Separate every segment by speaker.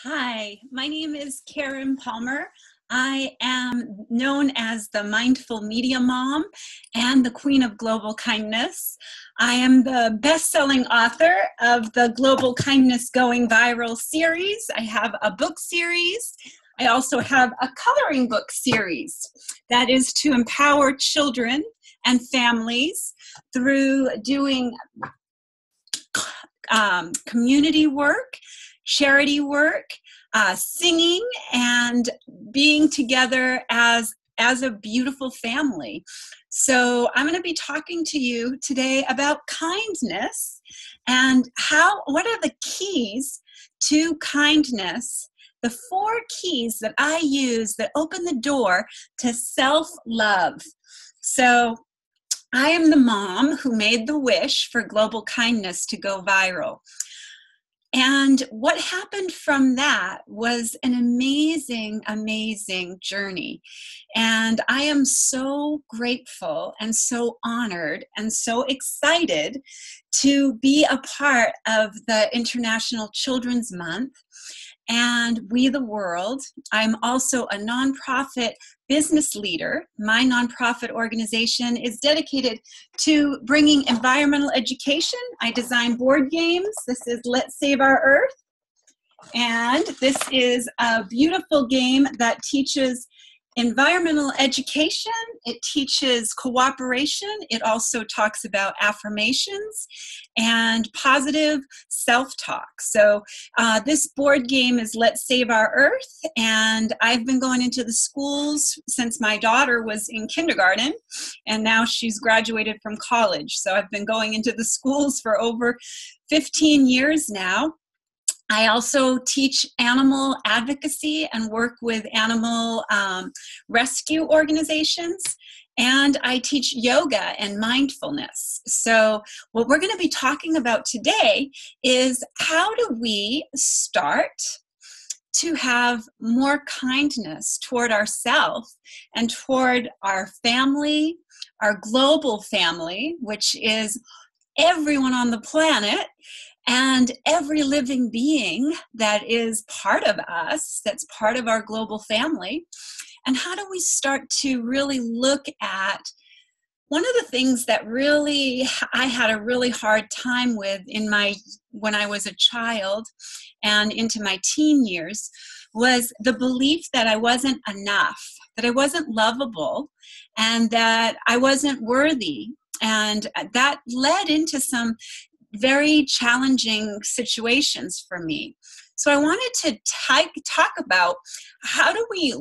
Speaker 1: Hi, my name is Karen Palmer. I am known as the Mindful Media Mom and the Queen of Global Kindness. I am the best-selling author of the Global Kindness Going Viral series. I have a book series. I also have a coloring book series that is to empower children and families through doing community work, charity work, singing, and being together as a beautiful family. So I'm going to be talking to you today about kindness and what are the keys to kindness, the 4 keys that I use that open the door to self-love. So I am the mom who made the wish for global kindness to go viral. And what happened from that was an amazing, amazing journey. And I am so grateful and so honored and so excited to be a part of the International Children's Month and We the World. I'm also a nonprofit business leader. My nonprofit organization is dedicated to bringing environmental education. I design board games. This is Let's Save Our Earth. And this is a beautiful game that teaches environmental education. It teaches cooperation. It also talks about affirmations and positive self-talk. So this board game is Let's Save Our Earth, and I've been going into the schools since my daughter was in kindergarten, and now she's graduated from college. So I've been going into the schools for over 15 years now. I also teach animal advocacy and work with animal rescue organizations, and I teach yoga and mindfulness. So what we're going to be talking about today is how do we start to have more kindness toward ourselves and toward our family, our global family, which is everyone on the planet, and every living being that is part of us, that's part of our global family. And how do we start to really look at one of the things that really I had a really hard time with when I was a child and into my teen years was the belief that I wasn't enough, that I wasn't lovable, and that I wasn't worthy. And that led into some very challenging situations for me. So I wanted to talk about how do we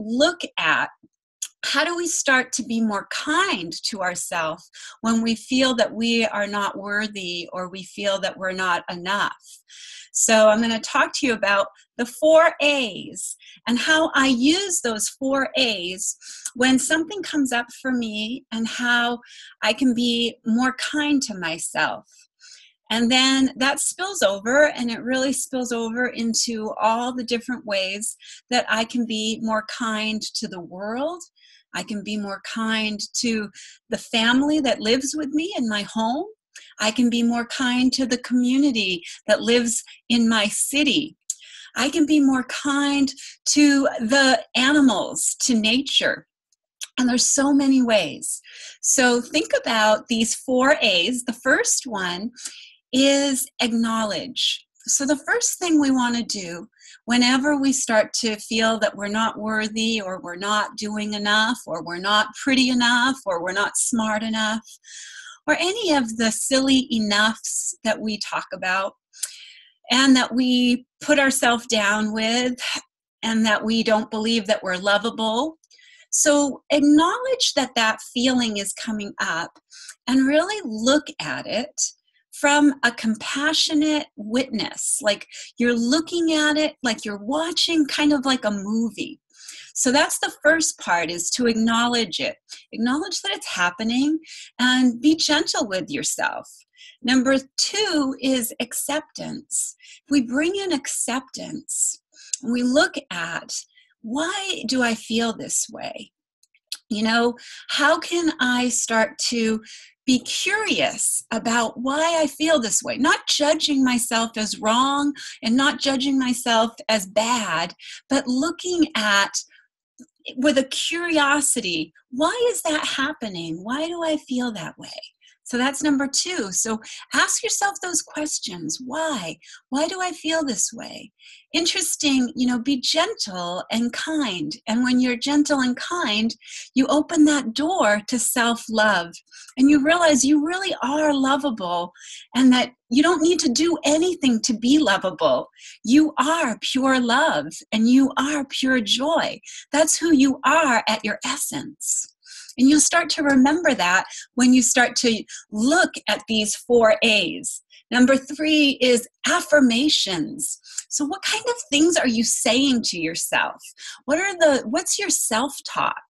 Speaker 1: start to be more kind to ourselves when we feel that we are not worthy or we feel that we're not enough. So I'm going to talk to you about the 4 A's and how I use those 4 A's when something comes up for me and how I can be more kind to myself. And then that spills over, and it really spills over into all the different ways that I can be more kind to the world. I can be more kind to the family that lives with me in my home. I can be more kind to the community that lives in my city. I can be more kind to the animals, to nature. And there's so many ways. So think about these 4 A's. The first one is acknowledge. So the first thing we want to do whenever we start to feel that we're not worthy or we're not doing enough or we're not pretty enough or we're not smart enough or any of the silly enoughs that we talk about and that we put ourselves down with and that we don't believe that we're lovable. So acknowledge that that feeling is coming up and really look at it from a compassionate witness, like you're looking at it like you're watching kind of like a movie. So that's the first part, is to acknowledge it. Acknowledge that it's happening and be gentle with yourself. Number 2 is acceptance. We bring in acceptance. We look at, why do I feel this way? You know, how can I start to be curious about why I feel this way, not judging myself as wrong and not judging myself as bad, but looking at with a curiosity, why is that happening? Why do I feel that way? So that's number 2. So ask yourself those questions. Why? Why do I feel this way? Interesting, be gentle and kind. And when you're gentle and kind, you open that door to self-love. And you realize you really are lovable and that you don't need to do anything to be lovable. You are pure love and you are pure joy. That's who you are at your essence. And you'll start to remember that when you start to look at these 4 A's. Number 3 is affirmations. So what kind of things are you saying to yourself? What's your self-talk?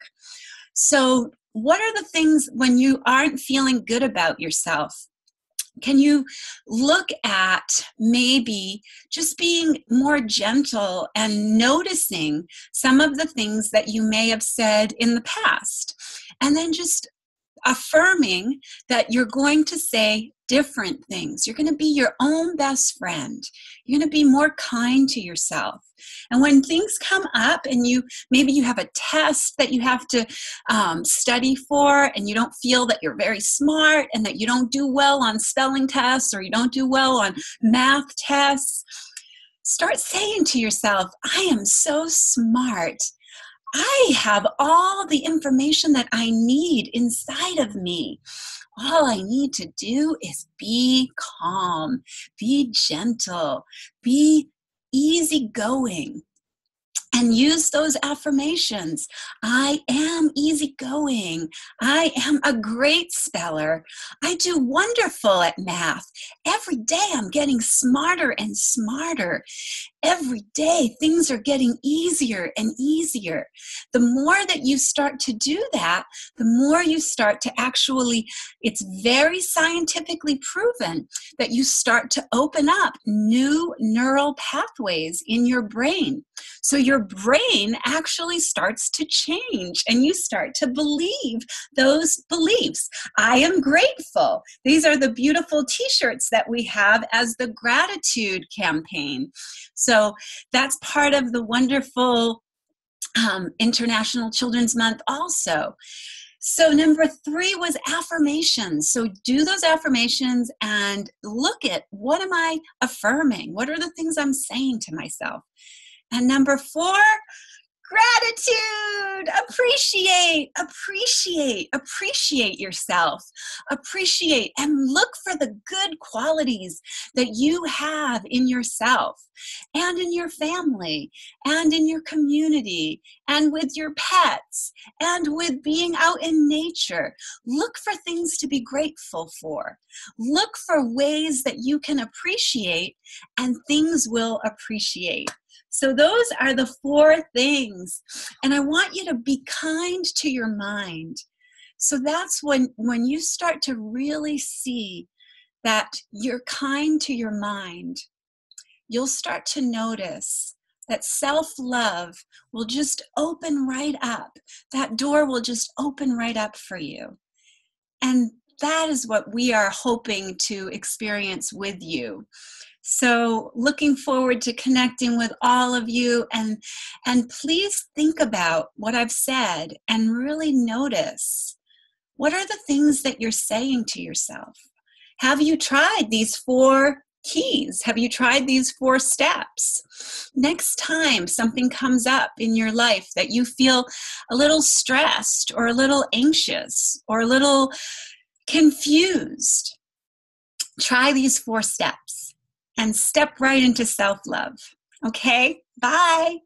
Speaker 1: So what are the things when you aren't feeling good about yourself? Can you look at maybe just being more gentle and noticing some of the things that you may have said in the past? And then just affirming that you're going to say different things. You're going to be your own best friend. You're going to be more kind to yourself. And when things come up and maybe you have a test that you have to study for and you don't feel that you're very smart and that you don't do well on spelling tests or you don't do well on math tests, start saying to yourself, I am so smart. I have all the information that I need inside of me. All I need to do is be calm, be gentle, be easygoing. And use those affirmations. I am easygoing. I am a great speller. I do wonderful at math. Every day I'm getting smarter and smarter. Every day things are getting easier and easier. The more that you start to do that, the more you start to it's very scientifically proven that you start to open up new neural pathways in your brain. So your brain actually starts to change and you start to believe those beliefs. I am grateful. These are the beautiful t-shirts that we have as the gratitude campaign. So that's part of the wonderful International Children's Month also. So number 3 was affirmations. So do those affirmations and look at what am I affirming? What are the things I'm saying to myself? And number 4, gratitude. Appreciate yourself. Appreciate and look for the good qualities that you have in yourself and in your family and in your community and with your pets and with being out in nature. Look for things to be grateful for. Look for ways that you can appreciate and things will appreciate. So those are the 4 things. And I want you to be kind to your mind. So that's when you start to really see that you're kind to your mind, you'll start to notice that self-love will just open right up. That door will just open right up for you. And that is what we are hoping to experience with you. So looking forward to connecting with all of you, and please think about what I've said and really notice what are the things that you're saying to yourself. Have you tried these 4 keys? Have you tried these 4 steps? Next time something comes up in your life that you feel a little stressed or a little anxious or a little confused, try these 4 steps. And step right into self-love. Okay? Bye.